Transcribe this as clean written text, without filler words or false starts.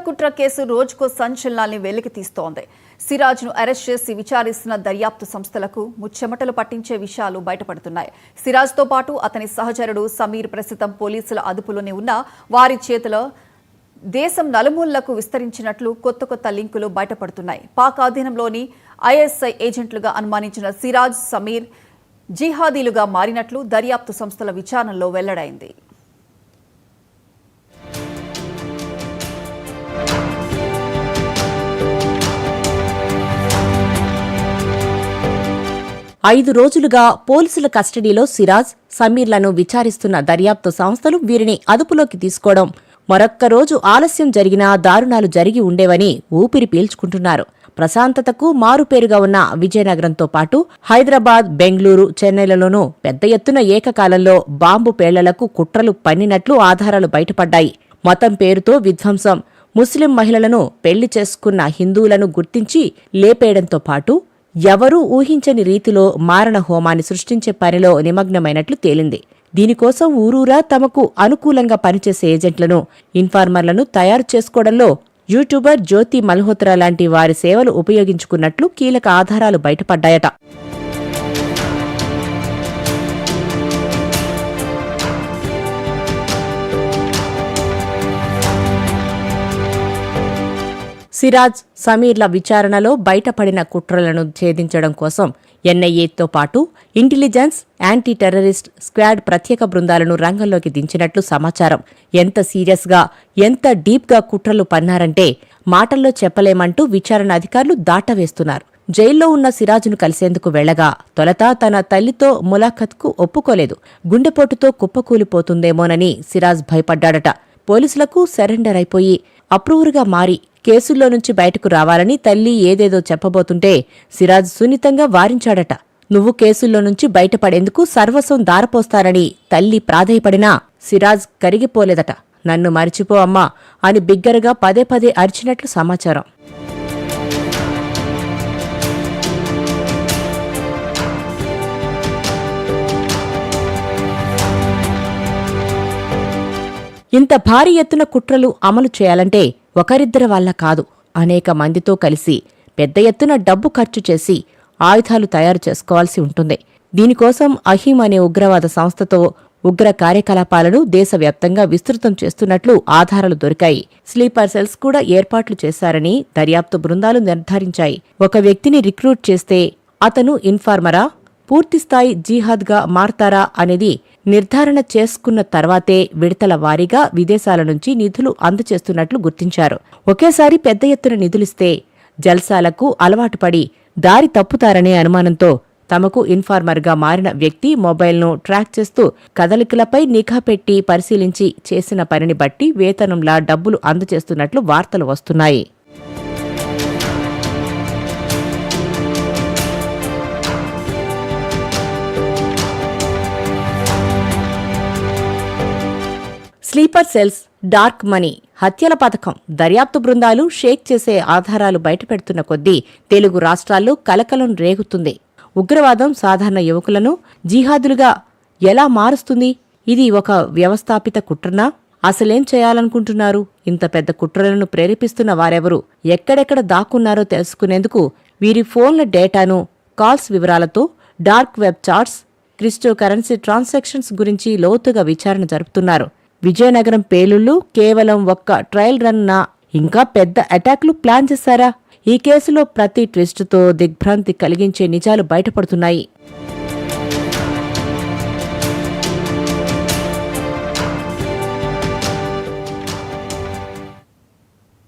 కుట్ర కేసు రోజుకో సంచలనాన్ని వెలికి తీస్తోంది. సిరాజ్ను అరెస్ట్ చేసి విచారిస్తున్న దర్యాప్తు సంస్థలకు ముచ్చెమటలు పట్టించే విషయాలు బయటపడుతున్నాయి. సిరాజ్తో పాటు అతని సహచరుడు సమీర్ ప్రస్తుతం పోలీసుల అదుపులోనే ఉన్న వారి చేతిలో దేశం నలుమూలలకు విస్తరించినట్లు కొత్త లింకులు బయటపడుతున్నాయి. పాక్ ఆధీనంలోని ఐఎస్ఐ ఏజెంట్లుగా అనుమానించిన సిరాజ్, సమీర్ జిహాదీలుగా మారినట్లు దర్యాప్తు సంస్థల విచారణలో వెల్లడైంది. ఐదు రోజులుగా పోలీసుల కస్టడీలో సిరాజ్, సమీర్లను విచారిస్తున్న దర్యాప్తు సంస్థలు వీరిని అదుపులోకి తీసుకోవడం మరొక్క రోజు ఆలస్యం జరిగినా దారుణాలు జరిగి ఉండేవని ఊపిరి పీల్చుకుంటున్నారు. ప్రశాంతతకు మారుపేరుగా ఉన్న విజయనగరంతో పాటు హైదరాబాద్, బెంగళూరు, చెన్నైలలోనూ పెద్ద ఎత్తున ఏకకాలంలో బాంబు పేళ్లలకు కుట్రలు పన్నినట్లు ఆధారాలు బయటపడ్డాయి. మతం పేరుతో విధ్వంసం, ముస్లిం మహిళలను పెళ్లి చేసుకున్న హిందువులను గుర్తించి లేపేయడంతో పాటు ఎవరూ ఊహించని రీతిలో మారణ హోమాన్ని సృష్టించే పనిలో నిమగ్నమైనట్లు తేలింది. దీనికోసం ఊరూరా తమకు అనుకూలంగా పనిచేసే ఏజెంట్లను, ఇన్ఫార్మర్లను తయారు చేసుకోవడంలో యూట్యూబర్ జ్యోతి మల్హోత్రా లాంటి వారి సేవలు ఉపయోగించుకున్నట్లు కీలక ఆధారాలు బయటపడ్డాయట. సిరాజ్, సమీర్ల విచారణలో బయటపడిన కుట్రలను ఛేదించడం కోసం ఎన్ఐఏతో పాటు ఇంటెలిజెన్స్, యాంటీ టెర్రరిస్ట్ స్క్వాడ్ ప్రత్యేక బృందాలను రంగంలోకి దించినట్లు సమాచారం. ఎంత సీరియస్గా, ఎంత డీప్గా కుట్రలు పన్నారంటే మాటల్లో చెప్పలేమంటూ విచారణ అధికారులు దాటవేస్తున్నారు. జైల్లో ఉన్న సిరాజ్ను కలిసేందుకు వెళ్లగా తొలత తన తల్లితో ములాఖత్కు ఒప్పుకోలేదు. గుండెపోటుతో కుప్పకూలిపోతుందేమోనని సిరాజ్ భయపడ్డాడట. పోలీసులకు సరెండర్ అయిపోయి అప్రూవర్గా మారి కేసుల్లో నుంచి బయటకు రావాలని తల్లి ఏదేదో చెప్పబోతుంటే సిరాజ్ సున్నితంగా వారించాడట. నువ్వు కేసుల్లో నుంచి బయటపడేందుకు సర్వస్వం దారపోస్తారని తల్లి ప్రాధేయపడినా సిరాజ్ కరిగిపోలేదట. నన్ను మరిచిపో అమ్మా అని బిగ్గరగా పదే అరిచినట్లు సమాచారం. ఇంత భారీ ఎత్తున కుట్రలు అమలు చేయాలంటే ఒకరిద్దరి వల్ల కాదు, అనేక మందితో కలిసి పెద్ద ఎత్తున డబ్బు ఖర్చు చేసి ఆయుధాలు తయారు చేసుకోవాల్సి ఉంటుంది. దీనికోసం అహీం అనే ఉగ్రవాద సంస్థతో ఉగ్ర కార్యకలాపాలను దేశవ్యాప్తంగా విస్తృతం చేస్తున్నట్లు ఆధారాలు దొరికాయి. స్లీపర్ సెల్స్ కూడా ఏర్పాట్లు చేశారని దర్యాప్తు బృందాలు నిర్ధారించాయి. ఒక వ్యక్తిని రిక్రూట్ చేస్తే అతను ఇన్ఫార్మరా, పూర్తిస్థాయి జిహాద్గా మారతారా అనేది నిర్ధారణ చేసుకున్న తర్వాతే విడతల వారీగా విదేశాల నుంచి నిధులు అందజేస్తున్నట్లు గుర్తించారు. ఒకేసారి పెద్ద ఎత్తున నిధులిస్తే జల్సాలకు అలవాటుపడి దారి తప్పుతారనే అనుమానంతో తమకు ఇన్ఫార్మర్గా మారిన వ్యక్తి మొబైల్ను ట్రాక్ చేస్తూ కదలికలపై నిఘా పెట్టి పరిశీలించి చేసిన పనిని బట్టి వేతనంలా డబ్బులు అందజేస్తున్నట్లు వార్తలు వస్తున్నాయి. స్లీపర్ సెల్స్, డార్క్ మనీ, హత్యల పథకం, దర్యాప్తు బృందాలు షేక్ చేసే ఆధారాలు బయటపెడుతున్న కొద్దీ తెలుగు రాష్ట్రాల్లో కలకలం రేగుతుంది. ఉగ్రవాదం సాధారణ యువకులను జిహాదులుగా ఎలా మారుస్తుంది? ఇది ఒక వ్యవస్థాపిత కుట్రనా? అసలేం చేయాలనుకుంటున్నారు? ఇంత పెద్ద కుట్రలను ప్రేరేపిస్తున్న వారెవరు, ఎక్కడెక్కడ దాక్కున్నారో తెలుసుకునేందుకు వీరి ఫోన్ల డేటాను, కాల్స్ వివరాలతో dark web chats, cryptocurrency transactions గురించి లోతుగా విచారణ జరుపుతున్నారు. విజయనగరం పేలుళ్లు కేవలం ఒక్క ట్రయల్ రన్నా? ఇంకా పెద్ద అటాక్లు ప్లాన్ చేశారా? ఈ కేసులో ప్రతి ట్విస్టుతో దిగ్భ్రాంతి కలిగించే నిజాలు బయటపడుతున్నాయి.